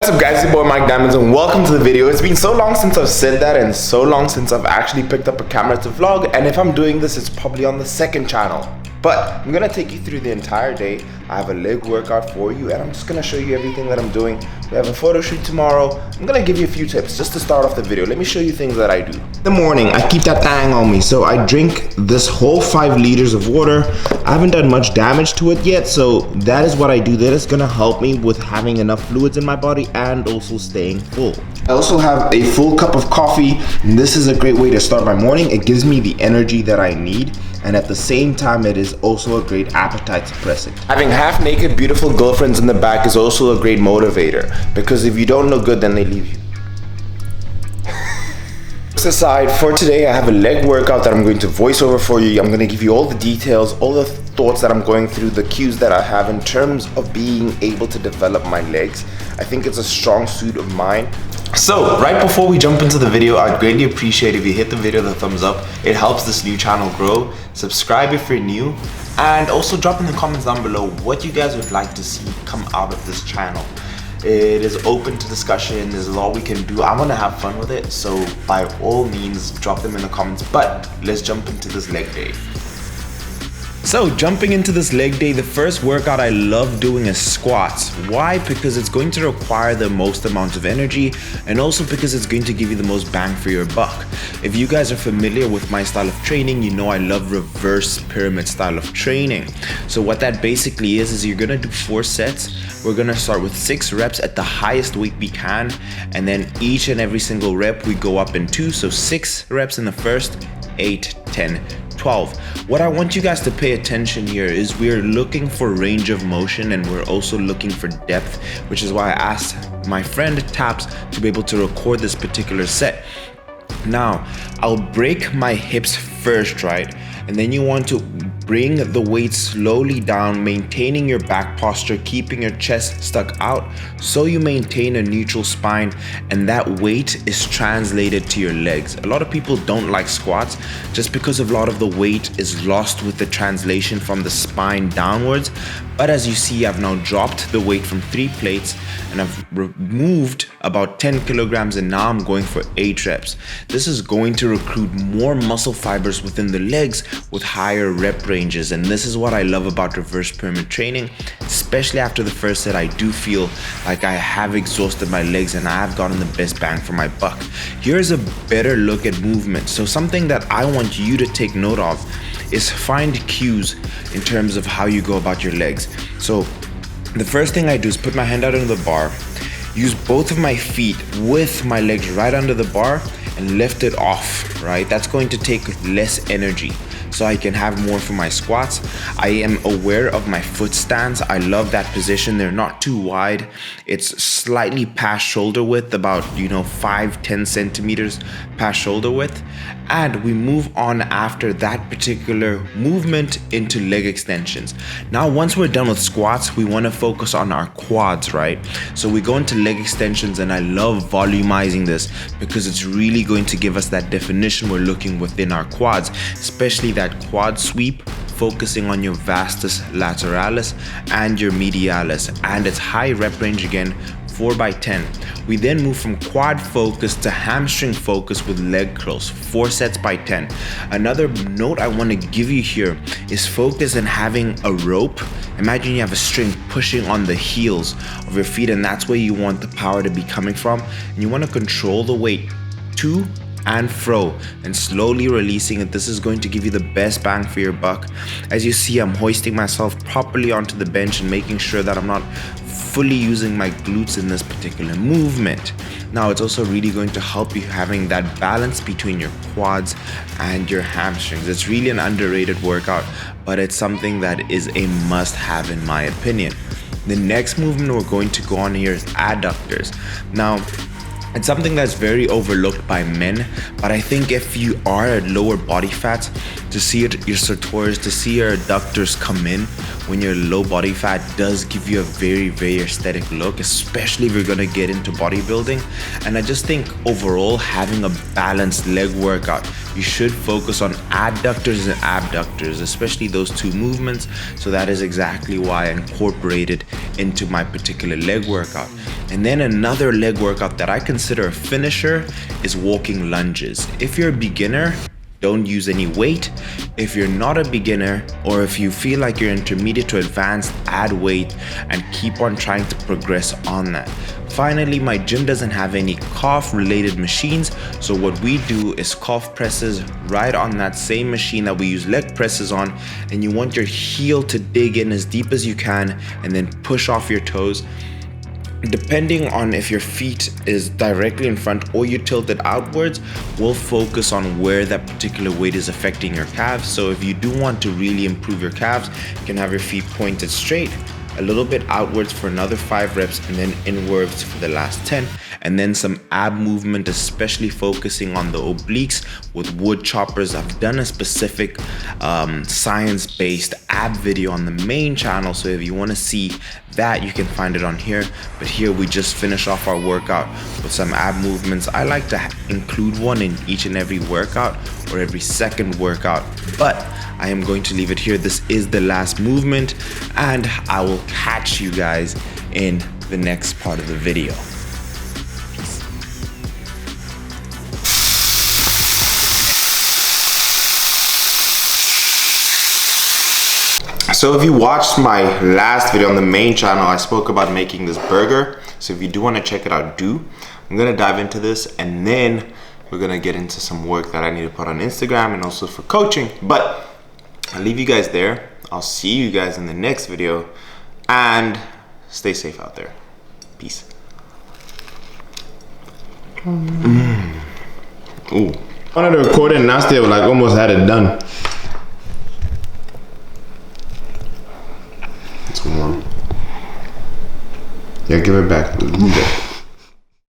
What's up guys, it's your boy Mike Diamonds and welcome to the video. It's been so long since I've said that and so long since I've actually picked up a camera to vlog, and if I'm doing this it's probably on the second channel. But I'm gonna take you through the entire day. I have a leg workout for you and I'm just gonna show you everything that I'm doing. We have a photo shoot tomorrow. I'm gonna give you a few tips just to start off the video. Let me show you things that I do. In the morning, I keep that thing on me. So I drink this whole 5 liters of water. I haven't done much damage to it yet, so that is what I do. That is gonna help me with having enough fluids in my body and also staying full. I also have a full cup of coffee. And this is a great way to start my morning. It gives me the energy that I need, and at the same time it is also a great appetite suppressant. Having half naked beautiful girlfriends in the back is also a great motivator, because if you don't look good then they leave you. Aside, for today I have a leg workout that I'm going to voice over for you. I'm going to give you all the details, all the thoughts that I'm going through, the cues that I have in terms of being able to develop my legs. I think it's a strong suit of mine. So right before we jump into the video, I'd greatly appreciate if you hit the video the thumbs up. It helps this new channel grow. Subscribe if you're new, and also drop in the comments down below what you guys would like to see come out of this channel. It is open to discussion. This is all we can do. I want to have fun with it, so by all means drop them in the comments. But let's jump into this leg day. So jumping into this leg day, the first workout I love doing is squats. Why? Because it's going to require the most amount of energy, and also because it's going to give you the most bang for your buck. If you guys are familiar with my style of training, you know I love reverse pyramid style of training. So what that basically is you're gonna do 4 sets. We're gonna start with 6 reps at the highest weight we can, and then each and every single rep we go up in 2. So 6 reps in the first, 8, 10, 12. What I want you guys to pay attention here is we're looking for range of motion, and we're also looking for depth, which is why I asked my friend Taps to be able to record this particular set. Now, I'll break my hips first, right? And then you want to bring the weight slowly down, maintaining your back posture, keeping your chest stuck out so you maintain a neutral spine, and that weight is translated to your legs. A lot of people don't like squats just because a lot of the weight is lost with the translation from the spine downwards. But as you see, I've now dropped the weight from 3 plates and I've removed about 10 kilograms, and now I'm going for 8 reps. This is going to recruit more muscle fibers within the legs with higher rep ranges, and this is what I love about reverse pyramid training. Especially after the first set, I do feel like I have exhausted my legs and I have gotten the best bang for my buck. Here's a better look at movement. So something that I want you to take note of is find cues in terms of how you go about your legs. So the first thing I do is put my hand out under the bar, use both of my feet with my legs right under the bar and lift it off, right? That's going to take less energy, so I can have more for my squats. I am aware of my foot stance. I love that position. They're not too wide. It's slightly past shoulder width, about 5-10 centimeters past shoulder width. And we move on after that particular movement into leg extensions. Now, once we're done with squats, we want to focus on our quads, right? So we go into leg extensions, and I love volumizing this because it's really going to give us that definition we're looking within our quads, especially that quad sweep, focusing on your vastus lateralis and your medialis, and its high rep range again, 4 by 10. We then move from quad focus to hamstring focus with leg curls, 4 sets by 10. Another note I want to give you here is focus on having a rope. Imagine you have a string pushing on the heels of your feet, and that's where you want the power to be coming from. And you want to control the weight to and fro and slowly releasing it. This is going to give you the best bang for your buck. As you see, I'm hoisting myself properly onto the bench and making sure that I'm not fully using my glutes in this particular movement. Now, it's also really going to help you having that balance between your quads and your hamstrings. It's really an underrated workout, but it's something that is a must-have in my opinion. The next movement we're going to go on here is adductors. Now, it's something that's very overlooked by men, but I think if you are at lower body fats, to see your sartorius, to see your adductors come in when you're low body fat does give you a very, very aesthetic look, especially if you're gonna get into bodybuilding. And I just think overall, having a balanced leg workout, you should focus on adductors and abductors, especially those two movements. So that is exactly why I incorporated into my particular leg workout. And then another leg workout that I consider a finisher is walking lunges. If you're a beginner, don't use any weight. If you're not a beginner, or if you feel like you're intermediate to advanced, add weight and keep on trying to progress on that. Finally, my gym doesn't have any calf related machines, so what we do is calf presses right on that same machine that we use leg presses on, and you want your heel to dig in as deep as you can and then push off your toes. Depending on if your feet is directly in front or you tilt it outwards, we'll focus on where that particular weight is affecting your calves. So if you do want to really improve your calves, you can have your feet pointed straight, a little bit outwards for another 5 reps, and then inwards for the last 10. And then some ab movement, especially focusing on the obliques with wood choppers. I've done a specific science-based ab video on the main channel, so if you want to see that, you can find it on here. But here we just finish off our workout with some ab movements. I like to include one in each and every workout or every second workout, but I am going to leave it here. This is the last movement, and I will catch you guys in the next part of the video. So if you watched my last video on the main channel, I spoke about making this burger. So if you do want to check it out, do. I'm going to dive into this, and then we're going to get into some work that I need to put on Instagram and also for coaching. But I'll leave you guys there. I'll see you guys in the next video, and stay safe out there. Peace. Ooh. I wanted to record it and now still like almost had it done. It's warm. Yeah, give it back.